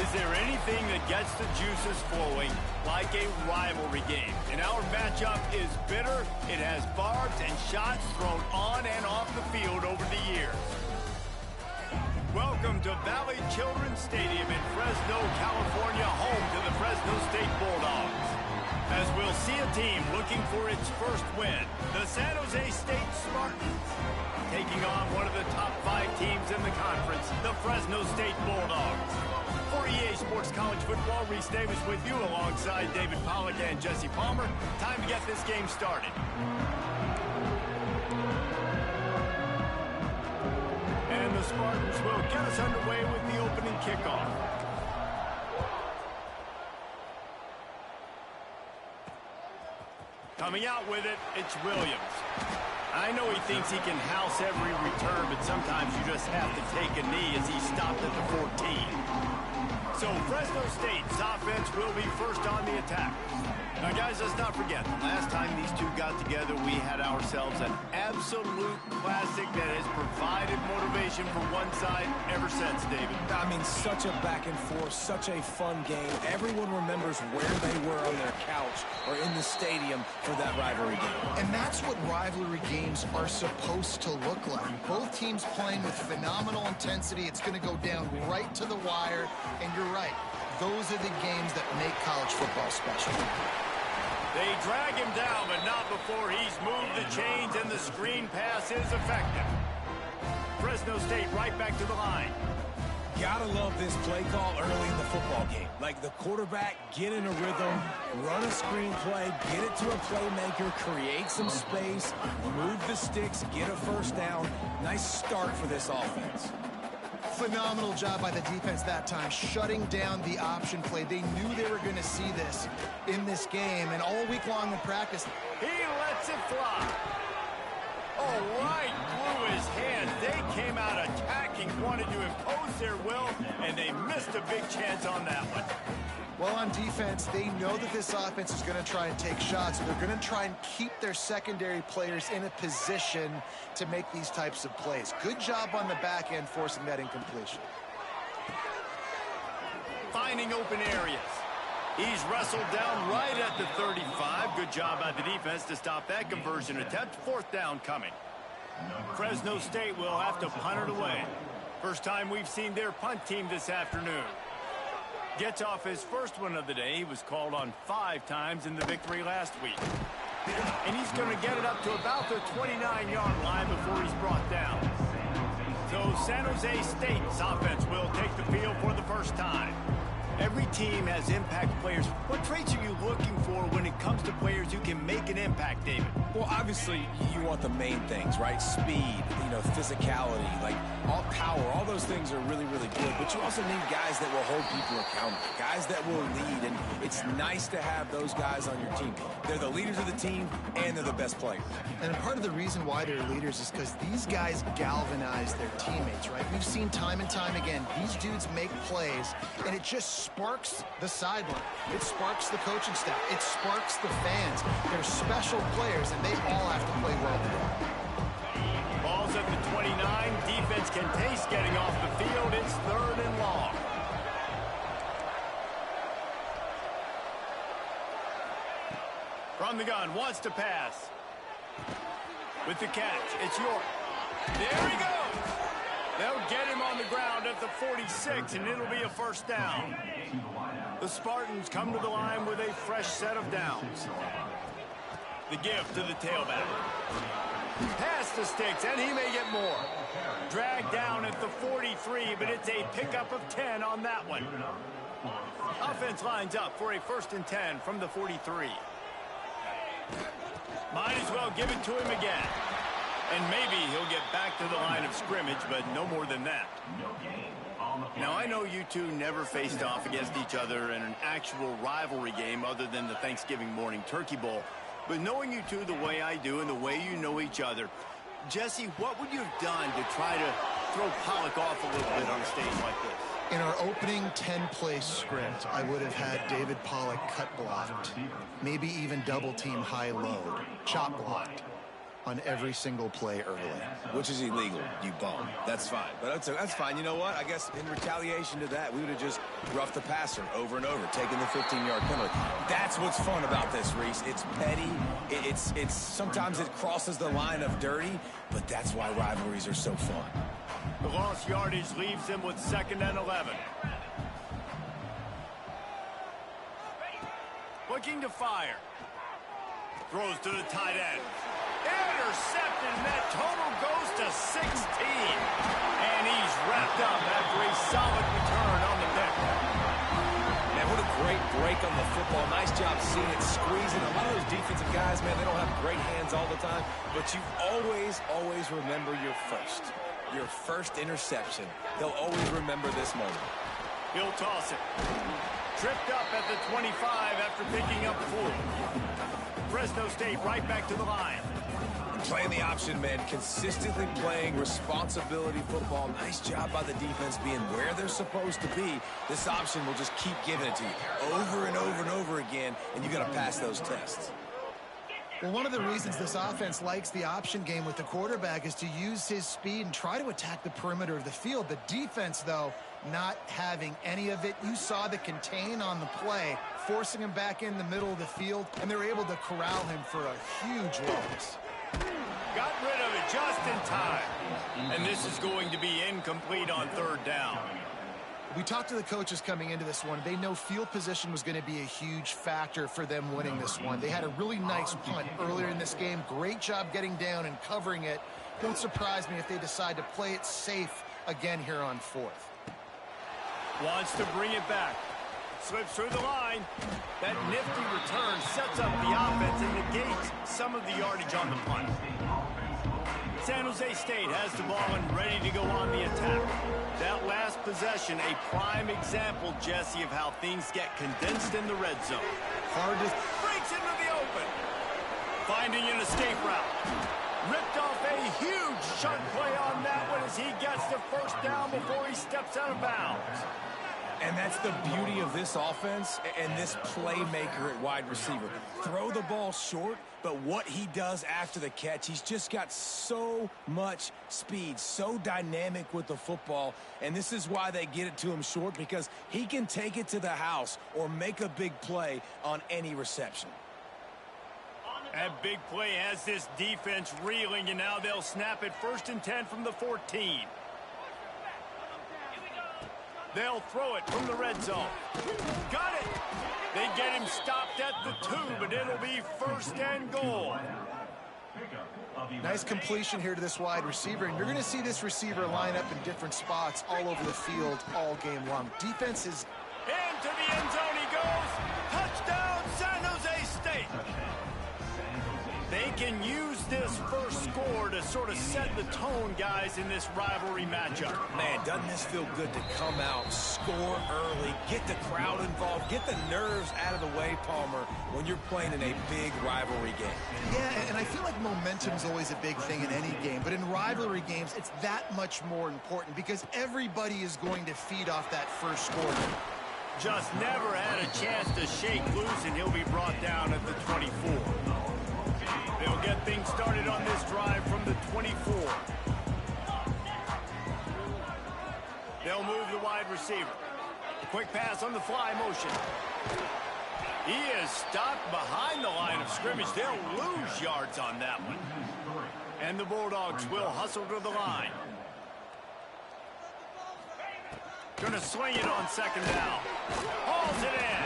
Is there anything that gets the juices flowing like a rivalry game? And our matchup is bitter. It has barbs and shots thrown on and off the field over the years. Welcome to Valley Children's Stadium in Fresno, California, home to the Fresno State Bulldogs. As we'll see a team looking for its first win, the San Jose State Spartans, taking on one of the top 5 teams in the conference, the Fresno State Bulldogs. For EA Sports College Football, Reese Davis with you alongside David Pollack and Jesse Palmer. Time to get this game started. And the Spartans will get us underway with the opening kickoff. Coming out with it, it's Williams. I know he thinks he can house every return, but sometimes you just have to take a knee as he stopped at the 14. So Fresno State's offense will be first on the attack. Now, guys, let's not forget, the last time these two got together, we had ourselves an absolute classic that has provided motivation for one side ever since, David. I mean, such a back and forth, such a fun game. Everyone remembers where they were on their couch or in the stadium for that rivalry game. And that's what rivalry games are supposed to look like. Both teams playing with phenomenal intensity. It's going to go down right to the wire. And you're right, those are the games that make college football special. They drag him down, but not before he's moved the chains and the screen pass is effective. Fresno State right back to the line. Gotta love this play call early in the football game. Like the quarterback, get in a rhythm, run a screen play, get it to a playmaker, create some space, move the sticks, get a first down. Nice start for this offense. Phenomenal job by the defense that time, shutting down the option play. They knew they were going to see this in this game, and all week long in practice. He lets it fly. Oh, right through his hands. They came out attacking, wanted to impose their will, and they missed a big chance on that one. Well, on defense, they know that this offense is going to try and take shots. So they're going to try and keep their secondary players in a position to make these types of plays. Good job on the back end forcing that incompletion. Finding open areas. He's wrestled down right at the 35. Good job by the defense to stop that conversion attempt. Fourth down coming. Fresno State will have to punt it away. First time we've seen their punt team this afternoon. Gets off his first one of the day. He was called on 5 times in the victory last week. And he's going to get it up to about the 29-yard line before he's brought down. So San Jose State's offense will take the field for the first time. Every team has impact players. What traits are you looking for when it comes to players who can make an impact, David? Well, obviously, you want the main things, right? Speed, physicality, like all power, all those things are really, really good. But you also need guys that will hold people accountable, guys that will lead. And it's nice to have those guys on your team. They're the leaders of the team, and they're the best players. And part of the reason why they're leaders is because these guys galvanize their teammates, right? We've seen time and time again, these dudes make plays, and it just sparks the sideline. It sparks the coaching staff. It sparks the fans. They're special players, and they all have to play well together. Ball's at the 29. Defense can taste getting off the field. It's 3rd and long. From the gun, wants to pass. With the catch, it's York. There he goes. They'll get him on the ground at the 46, and it'll be a first down. The Spartans come to the line with a fresh set of downs. The give to the tailback. Pass the sticks, and he may get more. Dragged down at the 43, but it's a pickup of 10 on that one. Offense lines up for a 1st and 10 from the 43. Might as well give it to him again. And maybe he'll get back to the line of scrimmage, but no more than that. Now, I know you two never faced off against each other in an actual rivalry game other than the Thanksgiving morning Turkey Bowl. But knowing you two the way I do and the way you know each other, Jesse, what would you have done to try to throw Pollack off a little bit on a stage like this? In our opening 10-play script, I would have had David Pollack cut blocked, maybe even double-team high-load, chop blocked. on every single play early. Which is illegal, you bum. That's fine. But that's fine. You know what? I guess in retaliation to that, we would have just roughed the passer over and over, taking the 15-yard penalty. That's what's fun about this, Reese. It's petty. It's sometimes it crosses the line of dirty, but that's why rivalries are so fun. The lost yardage leaves him with 2nd and 11. Looking to fire. Throws to the tight end. Intercepted, and that total goes to 16. And he's wrapped up after a solid return on the pick. Man, what a great break on the football. Nice job seeing it squeezing. A lot of those defensive guys, man, they don't have great hands all the time, but you always remember your first interception. They'll always remember this moment. He'll toss it. Tripped up at the 25 after picking up 4. Fresno State right back to the line. Playing the option, man. Consistently playing responsibility football. Nice job by the defense being where they're supposed to be. This option will just keep giving it to you over and over and over again, and you got to pass those tests. Well, one of the reasons this offense likes the option game with the quarterback is to use his speed and try to attack the perimeter of the field. The defense, though, not having any of it. You saw the contain on the play, forcing him back in the middle of the field, and they're able to corral him for a huge loss. Got rid of it just in time. And this is going to be incomplete on 3rd down. We talked to the coaches coming into this one. They know field position was going to be a huge factor for them winning this one. They had a really nice punt earlier in this game. Great job getting down and covering it. Don't surprise me if they decide to play it safe again here on 4th. Wants to bring it back. Slips through the line. That nifty return sets up the offense and negates some of the yardage on the punt. San Jose State has the ball and ready to go on the attack. That last possession, a prime example, Jesse, of how things get condensed in the red zone. Hard to... Breaks into the open. Finding an escape route. Ripped off a huge shot play on that one as he gets the 1st down before he steps out of bounds. And that's the beauty of this offense and this playmaker at wide receiver. Throw the ball short, but what he does after the catch, he's just got so much speed, so dynamic with the football, and this is why they get it to him short, because he can take it to the house or make a big play on any reception. That big play has this defense reeling, and now they'll snap it 1st and 10 from the 14. They'll throw it from the red zone. Got it! They get him stopped at the 2, but it'll be 1st and goal. Nice completion here to this wide receiver, and you're going to see this receiver line up in different spots all over the field all game long. Defense is... Into the end zone he goes. Touchdown, San Jose State. They can use this first score to sort of set the tone, guys, in this rivalry matchup. Man, doesn't this feel good to come out, score early, get the crowd involved, get the nerves out of the way, Palmer, when you're playing in a big rivalry game. Yeah, and I feel like momentum's always a big thing in any game, but in rivalry games, it's that much more important because everybody is going to feed off that first score. Just never had a chance to shake loose, and he'll be brought down at the 24. They'll get things started on this drive from the 24. They'll move the wide receiver. Quick pass on the fly motion. He is stopped behind the line of scrimmage. They'll lose yards on that one. And the Bulldogs will hustle to the line. Gonna swing it on 2nd down. Hauls it in.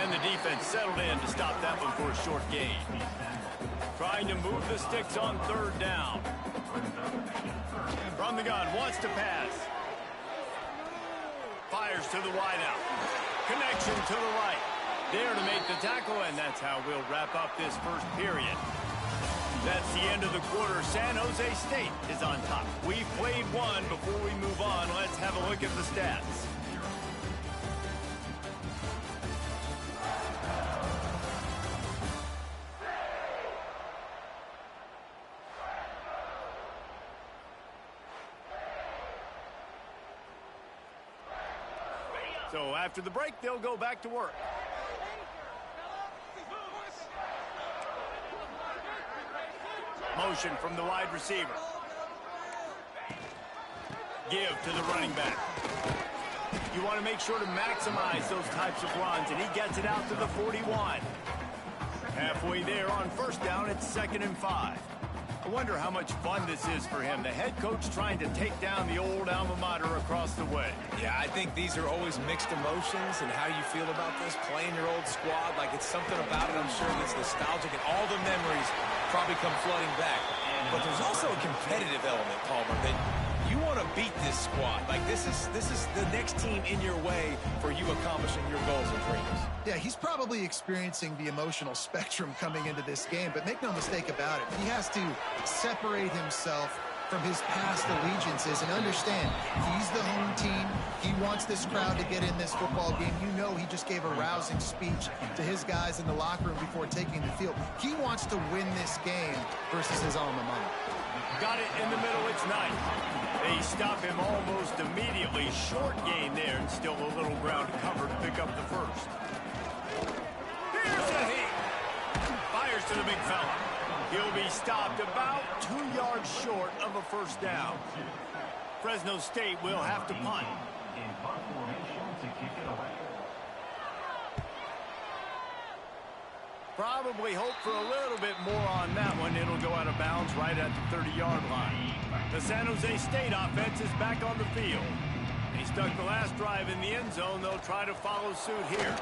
And the defense settled in to stop that one for a short gain. Trying to move the sticks on 3rd down. From the gun, wants to pass. Fires to the wideout. Connection to the right. There to make the tackle, and that's how we'll wrap up this first period. That's the end of the quarter. San Jose State is on top. We've played one. Before we move on, let's have a look at the stats. So after the break, they'll go back to work. Motion from the wide receiver. Give to the running back. You want to make sure to maximize those types of runs, and he gets it out to the 41. Halfway there on first down, it's 2nd and 5. I wonder how much fun this is for him. The head coach trying to take down the old alma mater across the way. Yeah, I think these are always mixed emotions, and how you feel about this, playing your old squad. Like, it's something about it, I'm sure, that's nostalgic, and all the memories probably come flooding back. But there's also a competitive element, Palmer, that you want to beat this squad. Like, this is the next team in your way for you accomplishing your goals and dreams. Yeah, he's probably experiencing the emotional spectrum coming into this game, but make no mistake about it, he has to separate himself from his past allegiances and understand he's the home team. He wants this crowd to get in this football game. You know, he just gave a rousing speech to his guys in the locker room before taking the field. He wants to win this game versus his alma mater. Got it in the middle, it's Knight. They stop him almost immediately. Short gain there, and still a little ground to cover to pick up the first. Here's a hit. Fires to the big fella. He'll be stopped about 2 yards short of a first down. Fresno State will have to punt. In punt formation to kick it away. Probably hope for a little bit more on that one. It'll go out of bounds right at the 30-yard line. The San Jose State offense is back on the field. They stuck the last drive in the end zone. They'll try to follow suit here.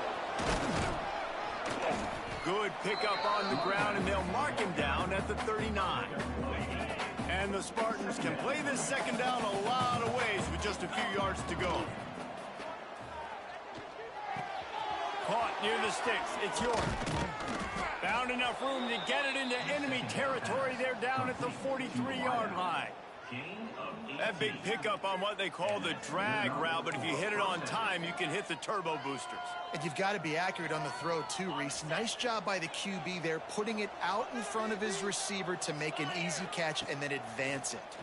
Good pickup on the ground, and they'll mark him down at the 39. And the Spartans can play this second down a lot of ways with just a few yards to go. Caught near the sticks. It's York. Found enough room to get it into enemy territory. They're down at the 43-yard line. That big pickup on what they call the drag route, but if you hit it on time, you can hit the turbo boosters. And you've got to be accurate on the throw too, Reese. Nice job by the QB there, putting it out in front of his receiver to make an easy catch and then advance it.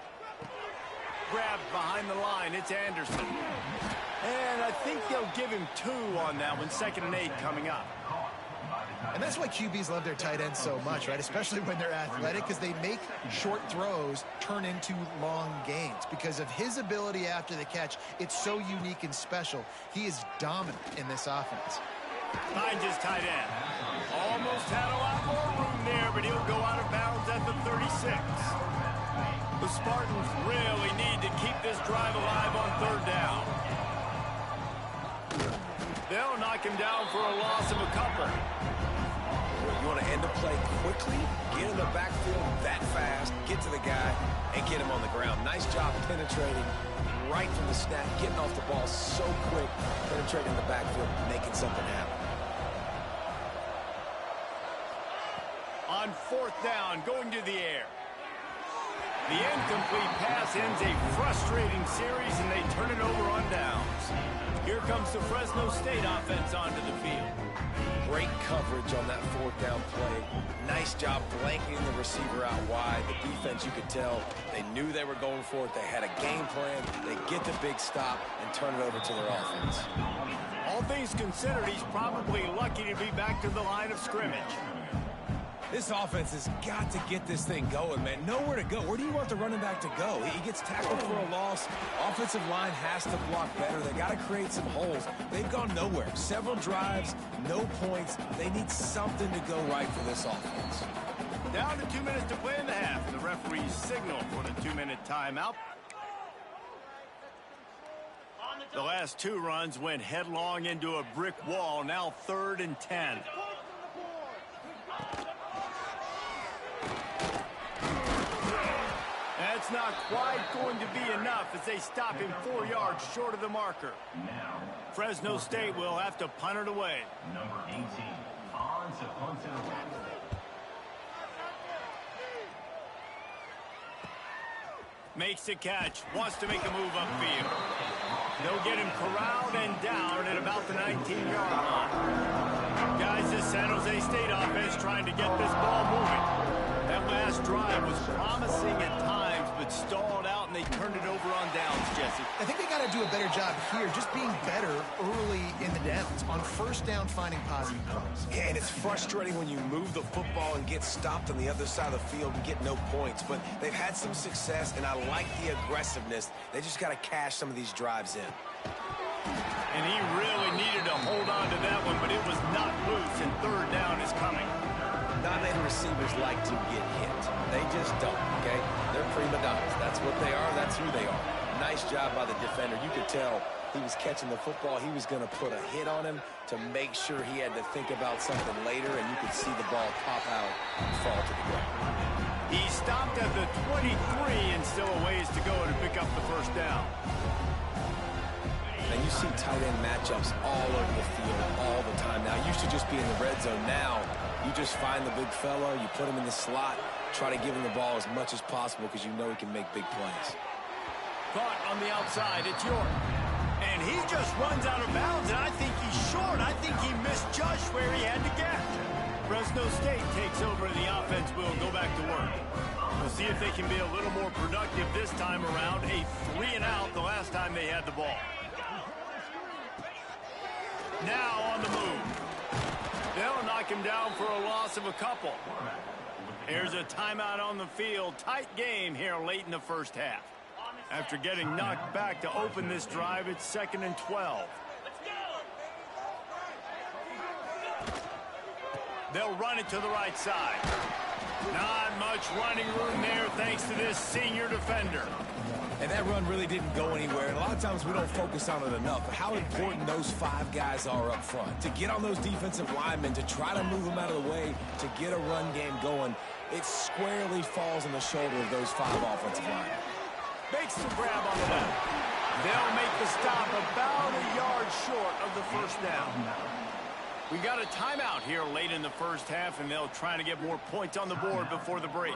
Grabbed behind the line, it's Anderson. And I think they'll give him 2 on that one. 2nd and 8 coming up. And that's why QBs love their tight ends so much, right? Especially when they're athletic, because they make short throws turn into long gains. Because of his ability after the catch, it's so unique and special. He is dominant in this offense. Finds his tight end. Almost had a lot more room there, but he'll go out of bounds at the 36. The Spartans really need to keep this drive alive on 3rd down. They'll knock him down for a loss of a couple. You want to end the play quickly, get in the backfield that fast, get to the guy, and get him on the ground. Nice job penetrating right from the snap, getting off the ball so quick, penetrating the backfield, making something happen. On 4th down, going to the air. The incomplete pass ends a frustrating series, and they turn it over on downs. Here comes the Fresno State offense onto the field. Great coverage on that 4th down play. Nice job blanketing the receiver out wide. The defense, you could tell, they knew they were going for it. They had a game plan. They get the big stop and turn it over to their offense. All things considered, he's probably lucky to be back to the line of scrimmage. This offense has got to get this thing going, man. Nowhere to go. Where do you want the running back to go? He gets tackled for a loss. Offensive line has to block better. They got to create some holes. They've gone nowhere. Several drives, no points. They need something to go right for this offense. Down to 2 minutes to play in the half. The referees signal for the 2-minute timeout. The last 2 runs went headlong into a brick wall. Now 3rd and 10. That's not quite going to be enough as they stop him 4 yards short of the marker. Fresno State will have to punt it away. Number 18 on to punt it away. Makes the catch, wants to make a move upfield. They'll get him corralled and down at about the 19-yard line. Guys, this San Jose State offense trying to get this ball moving. That last drive was promising at times, but stalled out, and they turned it over on downs, Jesse. Jesse. I think they got to do a better job here, just being better early in the downs, on first down finding positive plays. Yeah, and it's frustrating when you move the football and get stopped on the other side of the field and get no points. But they've had some success, and I like the aggressiveness. They just got to cash some of these drives in. And he really needed to hold on to that one, but it was not loose, and third down is coming. Nominated receivers like to get hit. They just don't, okay? They're prima donnas. That's what they are. That's who they are. Nice job by the defender. You could tell he was catching the football. He was going to put a hit on him to make sure he had to think about something later, and you could see the ball pop out and fall to the ground. He stopped at the 23 and still a ways to go to pick up the first down. And you see tight end matchups all over the field all the time now. It used to just be in the red zone. Now you just find the big fella, you put him in the slot, try to give him the ball as much as possible because you know he can make big plays. Caught on the outside, it's York. And he just runs out of bounds, and I think he's short. I think he misjudged where he had to get. Fresno State takes over, and the offense will go back to work. We'll see if they can be a little more productive this time around. A 3-and-out the last time they had the ball. Now on the move. They'll knock him down for a loss of a couple. Here's a timeout on the field. Tight game here late in the first half. After getting knocked back to open this drive, it's 2nd and 12. They'll run it to the right side. Not much running room there thanks to this senior defender. And that run really didn't go anywhere. And a lot of times we don't focus on it enough. But how important those 5 guys are up front. To get on those defensive linemen, to try to move them out of the way, to get a run game going, it squarely falls on the shoulder of those 5 offensive linemen. Makes the grab on the left. They'll make the stop about a yard short of the first down. We got a timeout here late in the first half, and they'll try to get more points on the board before the break.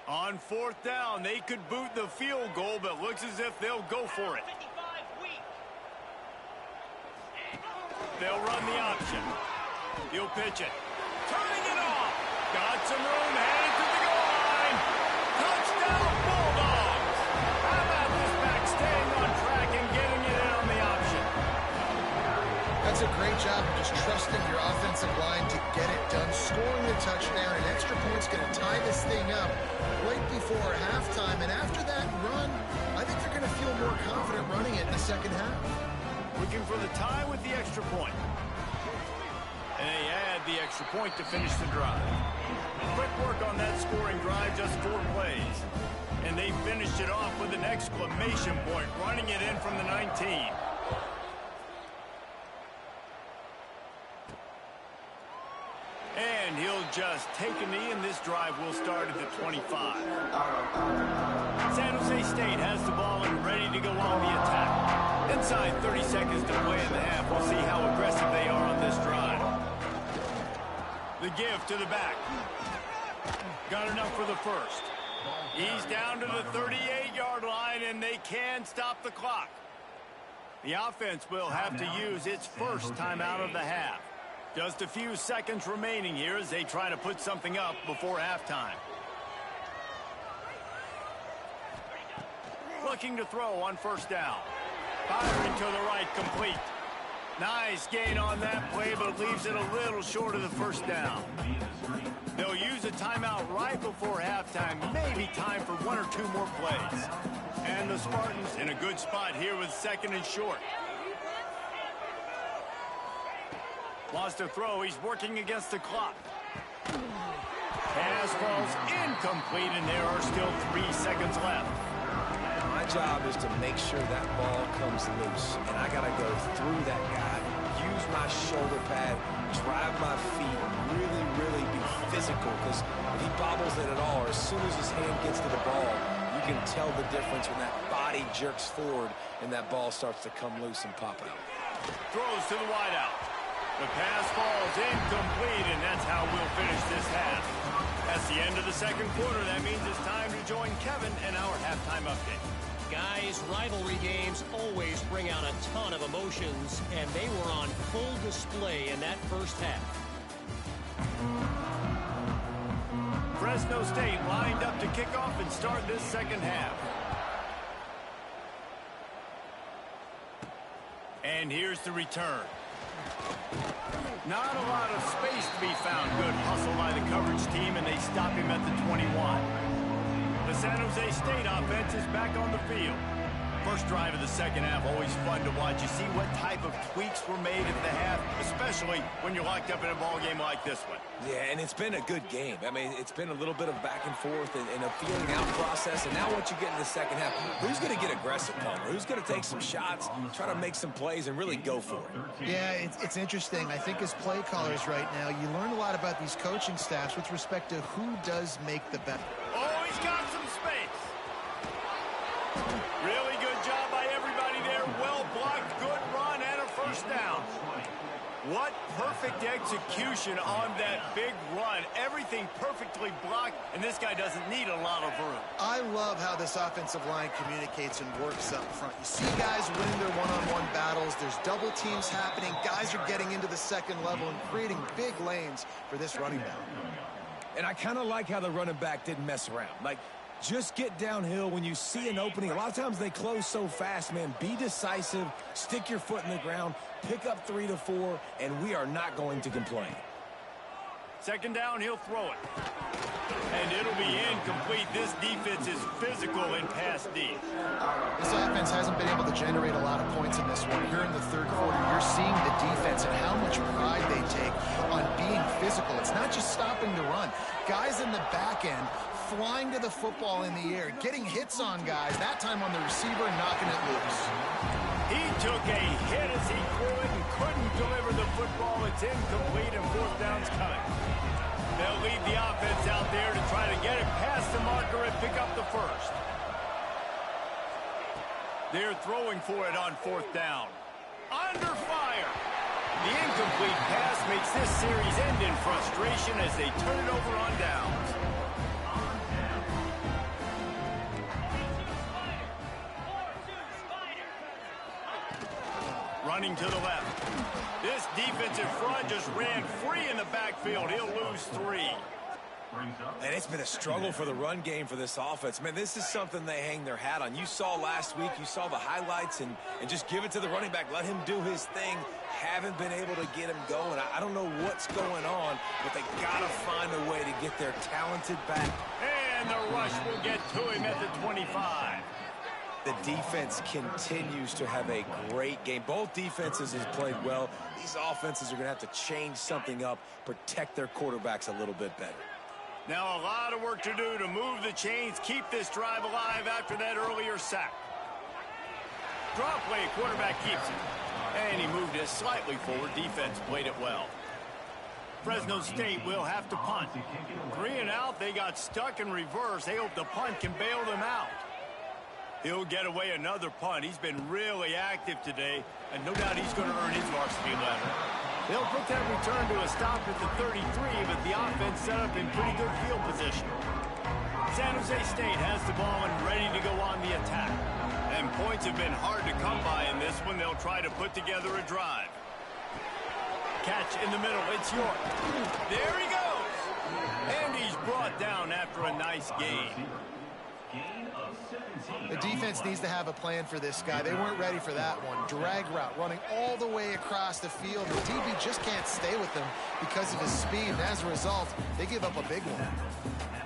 On 4th down, they could boot the field goal, but looks as if they'll go for it. They'll run the option. He'll pitch it. Turning it off. Got some room, headed to the goal line. Touchdown, Bulldogs. How about this back staying on track and getting it in on the option? That's a great job of just trusting your offensive line to get it done. Scoring the touchdown, an extra point's going to tie this thing up right before halftime. And after that run, I think they're going to feel more confident running it in the second half. Looking for the tie with the extra point. And they add the extra point to finish the drive. Quick work on that scoring drive, just 4 plays. And they finished it off with an exclamation point, running it in from the 19. And he'll just take a knee, and this drive will start at the 25. San Jose State has the ball and ready to go on the attack. Inside 30 seconds to play in the half. We'll see how aggressive they are on this drive. The give to the back. Got enough for the first. He's down to the 38-yard line, and they can stop the clock. The offense will have to use its first timeout of the half. Just a few seconds remaining here as they try to put something up before halftime. Looking to throw on 1st down. Firing to the right, complete. Nice gain on that play, but leaves it a little short of the 1st down. They'll use a timeout right before halftime. Maybe time for 1 or 2 more plays. And the Spartans in a good spot here with 2nd and short. Lost a throw. He's working against the clock. Pass falls incomplete, and there are still 3 seconds left. My job is to make sure that ball comes loose, and I got to go through that guy, use my shoulder pad, drive my feet, really be physical, because if he bobbles it at all, or as soon as his hand gets to the ball, you can tell the difference when that body jerks forward and that ball starts to come loose and pop out. Throws to the wideout. The pass falls incomplete, and that's how we'll finish this half. That's the end of the second quarter. That means it's time to join Kevin in our halftime update. Guys, rivalry games always bring out a ton of emotions, and they were on full display in that first half. Fresno State lined up to kick off and start this second half. And here's the return. Not a lot of space to be found. Good hustle by the coverage team, and they stop him at the 21. The San Jose State offense is back on the field. First drive of the second half, always fun to watch. You see what type of tweaks were made at the half, especially when you're locked up in a ball game like this one. Yeah, and it's been a good game. I mean, it's been a little bit of back and forth and a feeling out process. And now once you get in the second half, who's going to get aggressive, Palmer? Who's going to take some shots, try to make some plays, and really go for it? Yeah, it's interesting. I think as play callers right now, you learn a lot about these coaching staffs with respect to who does make the bet. Oh, he's got some space. Really good job by everybody there. Well blocked, good run, and a first down. What perfect execution on that big run. Everything perfectly blocked, and this guy doesn't need a lot of room. I love how this offensive line communicates and works up front. You see guys winning their one-on-one battles. There's double teams happening. Guys are getting into the second level and creating big lanes for this running back. And I kind of like how the running back didn't mess around. Like, just get downhill when you see an opening. A lot of times they close so fast, man. Be decisive, stick your foot in the ground, pick up 3 to 4, and we are not going to complain. Second down, he'll throw it. And it'll be incomplete. This defense is physical in pass D. This offense hasn't been able to generate a lot of points in this one. Here in the third quarter, you're seeing the defense and how much pride they take on being physical. It's not just stopping the run. Guys in the back end flying to the football in the air, getting hits on guys, that time on the receiver, knocking it loose. He took a hit as he threw it and couldn't deliver the football. It's incomplete and fourth down's coming. They'll lead the offense out there to try to get it past the marker and pick up the first. They're throwing for it on fourth down. Under fire. The incomplete pass makes this series end in frustration as they turn it over on downs. Running to the left. This defensive front just ran free in the backfield. He'll lose 3. And it's been a struggle for the run game for this offense. Man, this is something they hang their hat on. You saw last week, you saw the highlights, and just give it to the running back. Let him do his thing. Haven't been able to get him going. I don't know what's going on, but they got to find a way to get their talented back. And the rush will get to him at the 25. The defense continues to have a great game. Both defenses have played well. These offenses are going to have to change something up, protect their quarterbacks a little bit better. Now a lot of work to do to move the chains, keep this drive alive after that earlier sack. Draw play, quarterback keeps it. And he moved it slightly forward. Defense played it well. Fresno State will have to punt. 3 and out, they got stuck in reverse. They hope the punt can bail them out. He'll get away another punt. He's been really active today, and no doubt he's going to earn his varsity letter. They'll put that return to a stop at the 33, but the offense set up in pretty good field position. San Jose State has the ball and ready to go on the attack. And points have been hard to come by in this one. They'll try to put together a drive. Catch in the middle. It's York. There he goes. And he's brought down after a nice gain. The defense needs to have a plan for this guy. They weren't ready for that one. Drag route, running all the way across the field. The DB just can't stay with them because of his speed. And as a result, they give up a big one.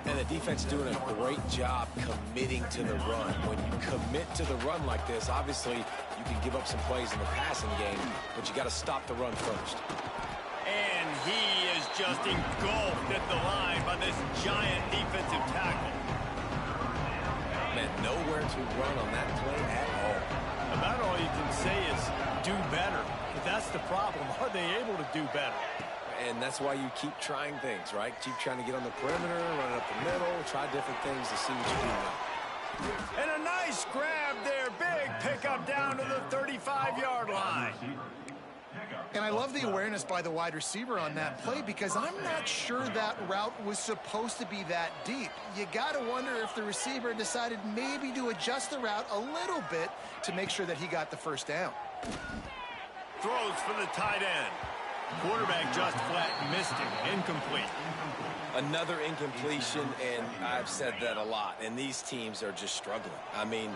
And the defense doing a great job committing to the run. When you commit to the run like this, obviously you can give up some plays in the passing game, but you got to stop the run first. And he is just engulfed at the line by this giant defensive tackle. Man, nowhere to run on that play at all. About all you can say is do better. But that's the problem. Are they able to do better? And that's why you keep trying things, right? Keep trying to get on the perimeter, run up the middle, try different things to see what you do well. And a nice grab there. Big pickup down to the 35-yard line. And I love the awareness by the wide receiver on that play because I'm not sure that route was supposed to be that deep. You got to wonder if the receiver decided maybe to adjust the route a little bit to make sure that he got the first down. Throws for the tight end. Quarterback just flat missed it. Incomplete. Another incompletion, and I've said that a lot, and these teams are just struggling. I mean,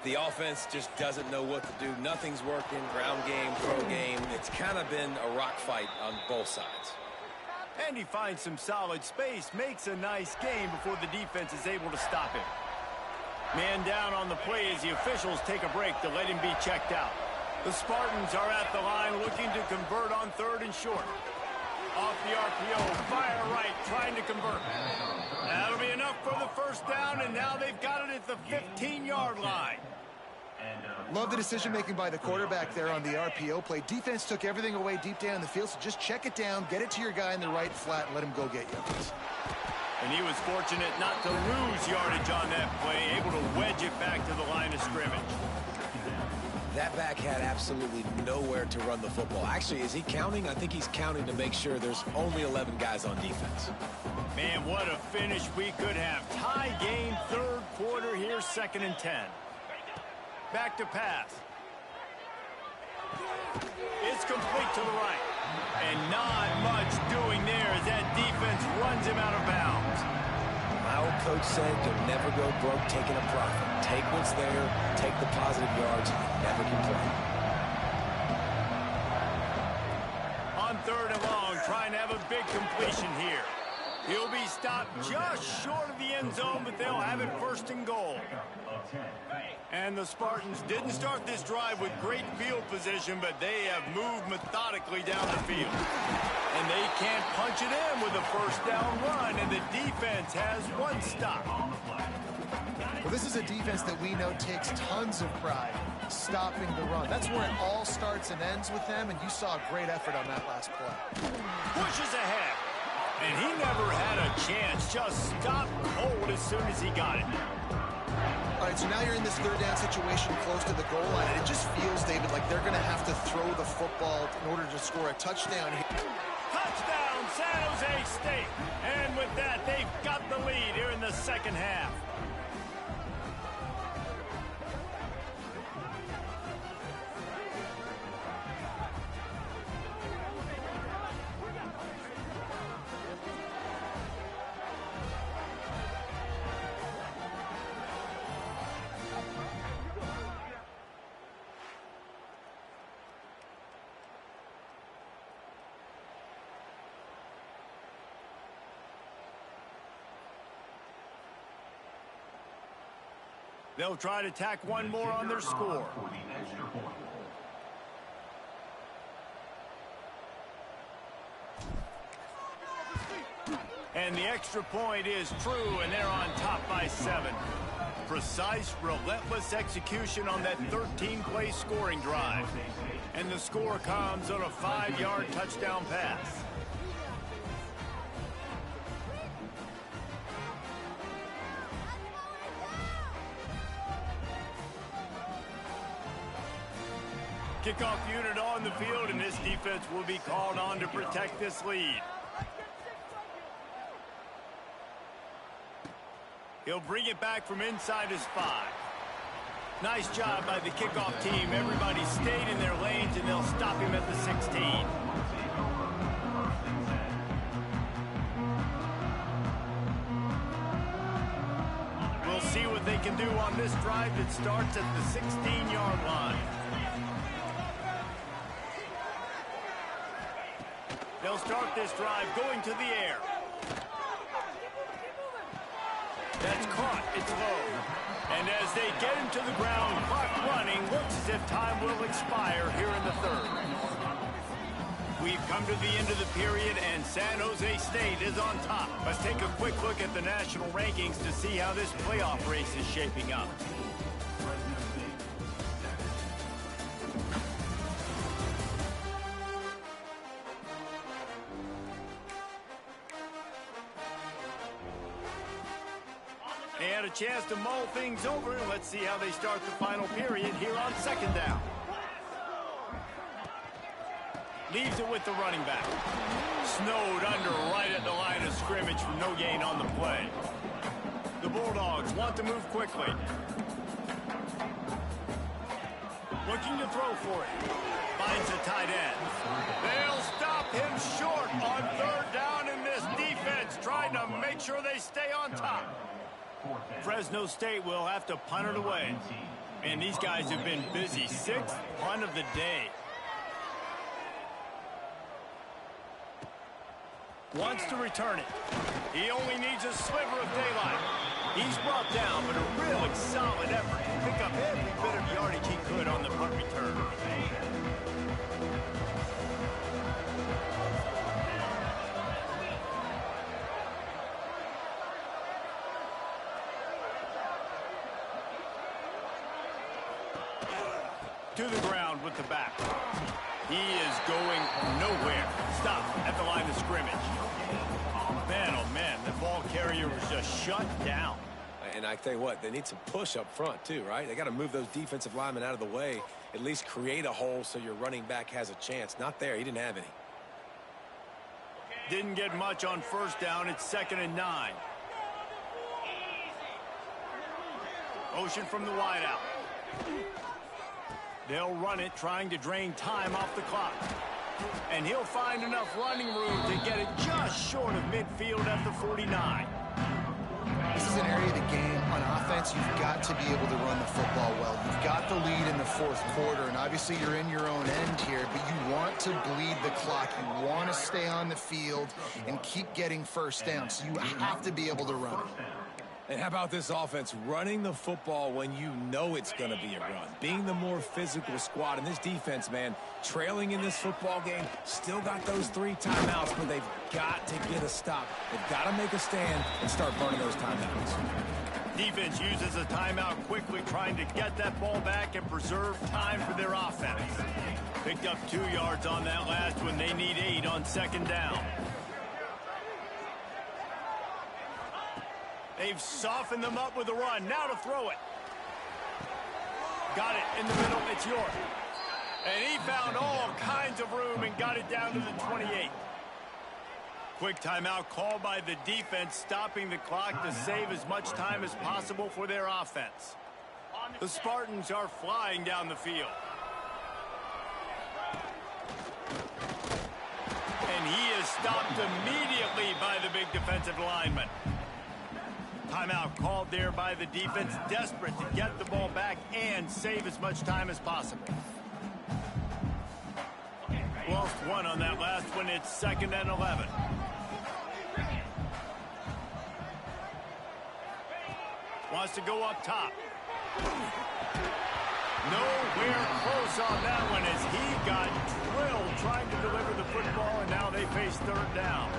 The offense just doesn't know what to do. Nothing's working. Ground game, throw game. It's kind of been a rock fight on both sides. And he finds some solid space, makes a nice game before the defense is able to stop him. Man down on the play as the officials take a break to let him be checked out. The Spartans are at the line looking to convert on 3rd and short. Off the RPO, fire right, trying to convert. That'll be enough for the first down, and now they've got it at the 15-yard line. Love the decision-making by the quarterback there on the RPO play. Defense took everything away deep down in the field, so just check it down, get it to your guy in the right flat, and let him go get yards. And he was fortunate not to lose yardage on that play, able to wedge it back to the line of scrimmage. That back had absolutely nowhere to run the football. Actually, is he counting? I think he's counting to make sure there's only 11 guys on defense. Man, what a finish we could have. Tie game, 3rd quarter here, 2nd and 10. Back to pass. It's complete to the right. And not much doing there as that defense runs him out of bounds. My old coach said you'll never go broke taking a profit. Take what's there, take the positive yards, and you never complain. On 3rd and long, trying to have a big completion here. He'll be stopped just short of the end zone, but they'll have it 1st and goal. And the Spartans didn't start this drive with great field position, but they have moved methodically down the field. And they can't punch it in with a 1st down run, and the defense has 1 stop. Well, this is a defense that we know takes tons of pride stopping the run. That's where it all starts and ends with them, and you saw a great effort on that last play. Pushes ahead. And he never had a chance. Just stopped cold as soon as he got it. All right, so now you're in this 3rd down situation close to the goal line, and it just feels, David, like they're going to have to throw the football in order to score a touchdown here. Touchdown, San Jose State. And with that, they've got the lead here in the 2nd half. They'll try to tack one more on their score. And the extra point is true, and they're on top by 7. Precise, relentless execution on that 13-play scoring drive. And the score comes on a 5-yard touchdown pass. Kickoff unit on the field, and this defense will be called on to protect this lead. He'll bring it back from inside his 5. Nice job by the kickoff team. Everybody stayed in their lanes, and they'll stop him at the 16. We'll see what they can do on this drive that starts at the 16-yard line. They'll start this drive going to the air. That's caught. It's low. And as they get him to the ground, clock running, looks as if time will expire here in the 3rd. We've come to the end of the period, and San Jose State is on top. Let's take a quick look at the national rankings to see how this playoff race is shaping up. And a chance to mull things over. Let's see how they start the final period here on 2nd down. Leaves it with the running back. Snowed under right at the line of scrimmage for no gain on the play. The Bulldogs want to move quickly. Looking to throw for it. Finds a tight end. They'll stop him short on 3rd down, and this defense trying to make sure they stay on top. Fresno State will have to punt it away. And these guys have been busy. 6th punt of the day. Wants to return it. He only needs a sliver of daylight. He's brought down, but a really solid effort to pick up every bit of yardage he could on the punt return. To the ground with the back. He is going nowhere. Stop at the line of scrimmage. Man, oh man, the ball carrier was just shut down. And I tell you what, they need some push up front too, right? They got to move those defensive linemen out of the way, at least create a hole so your running back has a chance. Not there. He didn't have any. Didn't get much on first down. It's 2nd and 9. Motion from the wideout. They'll run it, trying to drain time off the clock. And he'll find enough running room to get it just short of midfield at the 49. This is an area of the game on offense you've got to be able to run the football well. You've got the lead in the 4th quarter, and obviously you're in your own end here, but you want to bleed the clock. You want to stay on the field and keep getting first down, so you have to be able to run it. And how about this offense running the football when you know it's going to be a run? Being the more physical squad. And this defense, man, trailing in this football game, still got those 3 timeouts, but they've got to get a stop. They've got to make a stand and start burning those timeouts. Defense uses a timeout quickly, trying to get that ball back and preserve time for their offense. Picked up 2 yards on that last one. They need 8 on 2nd down. They've softened them up with a run. Now to throw it. Got it in the middle. It's York. And he found all kinds of room and got it down to the 28. Quick timeout called by the defense, stopping the clock to save as much time as possible for their offense. The Spartans are flying down the field. And he is stopped immediately by the big defensive lineman. Timeout called there by the defense, desperate to get the ball back and save as much time as possible. Lost 1 on that last one. It's 2nd and 11. Wants to go up top. Nowhere close on that one as he got drilled trying to deliver the football, and now they face 3rd down.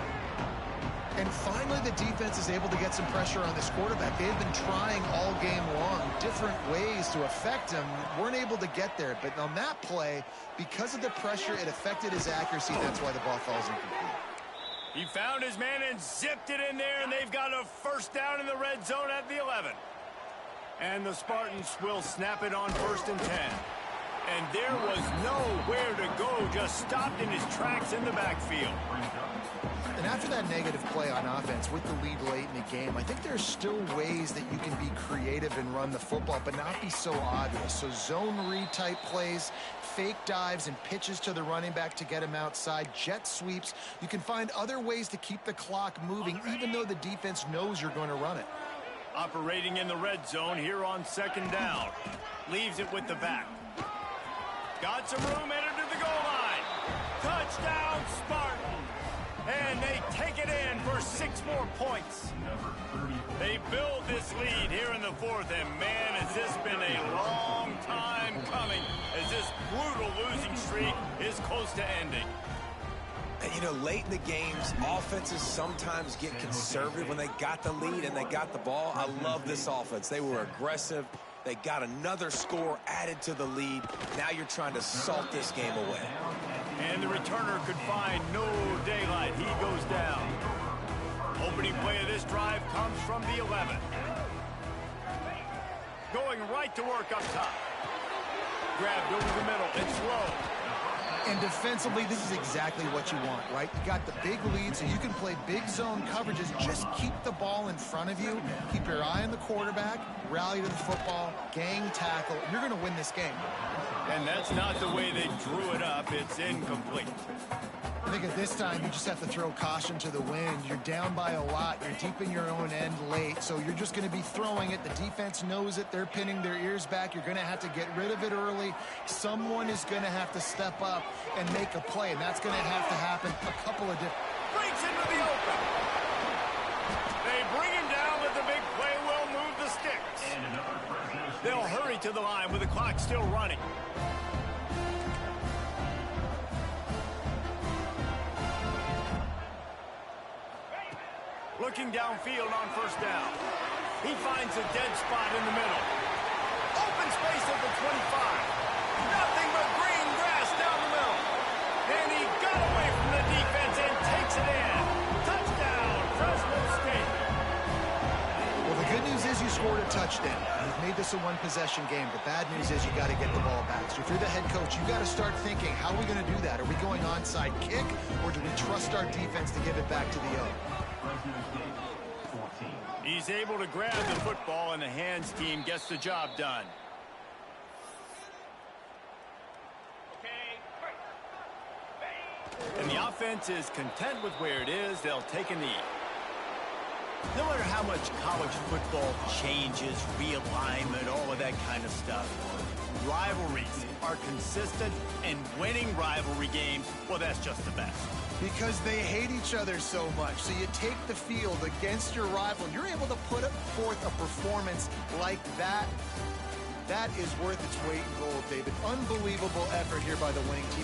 And finally, the defense is able to get some pressure on this quarterback. They've been trying all game long different ways to affect him. Weren't able to get there. But on that play, because of the pressure, it affected his accuracy. That's why the ball falls incomplete. He found his man and zipped it in there, and they've got a 1st down in the red zone at the 11. And the Spartans will snap it on 1st and 10. And there was nowhere to go, just stopped in his tracks in the backfield. And after that negative play on offense with the lead late in the game, I think there's still ways that you can be creative and run the football, but not be so obvious. So zone read type plays, fake dives and pitches to the running back to get him outside, jet sweeps. You can find other ways to keep the clock moving, even though the defense knows you're going to run it. Operating in the red zone here on 2nd down. Leaves it with the back. Got some room, headed to the goal line. Touchdown, Spartans. And they take it in for 6 more points. They build this lead here in the 4th, and man, has this been a long time coming as this brutal losing streak is close to ending. And, you know, late in the games, offenses sometimes get conservative when they got the lead and they got the ball. I love this offense. They were aggressive. They got another score added to the lead. Now you're trying to salt this game away. And the returner could find no daylight. He goes down. Opening play of this drive comes from the 11. Going right to work up top. Grabbed over the middle. It's low. And defensively, this is exactly what you want, right? You got the big lead, so you can play big zone coverages. Just keep the ball in front of you. Keep your eye on the quarterback. Rally to the football. Gang tackle. You're going to win this game. And that's not the way they drew it up. It's incomplete. I think at this time, you just have to throw caution to the wind. You're down by a lot. You're deep in your own end late, so you're just going to be throwing it. The defense knows it. They're pinning their ears back. You're going to have to get rid of it early. Someone is going to have to step up and make a play, and that's going to have to happen a couple of different... Breaks into the open. They bring him down, but the big play will move the sticks. They'll hurry to the line with the clock still running. Looking downfield on first down. He finds a dead spot in the middle. Open space at the 25. Nothing but green grass down the middle. And he got away from the defense and takes it in. Touchdown, Fresno State. Well, the good news is you scored a touchdown. You've made this a one-possession game. The bad news is you got to get the ball back. So if you're the head coach, you got to start thinking, how are we going to do that? Are we going onside kick, or do we trust our defense to give it back to the O? He's able to grab the football, and the hands team gets the job done. And the offense is content with where it is. They'll take a knee. No matter how much college football changes, realignment, all of that kind of stuff, rivalries are consistent, and winning rivalry games, well, that's just the best. Because they hate each other so much. So you take the field against your rival. You're able to put forth a performance like that. That is worth its weight in gold, David. Unbelievable effort here by the winning team.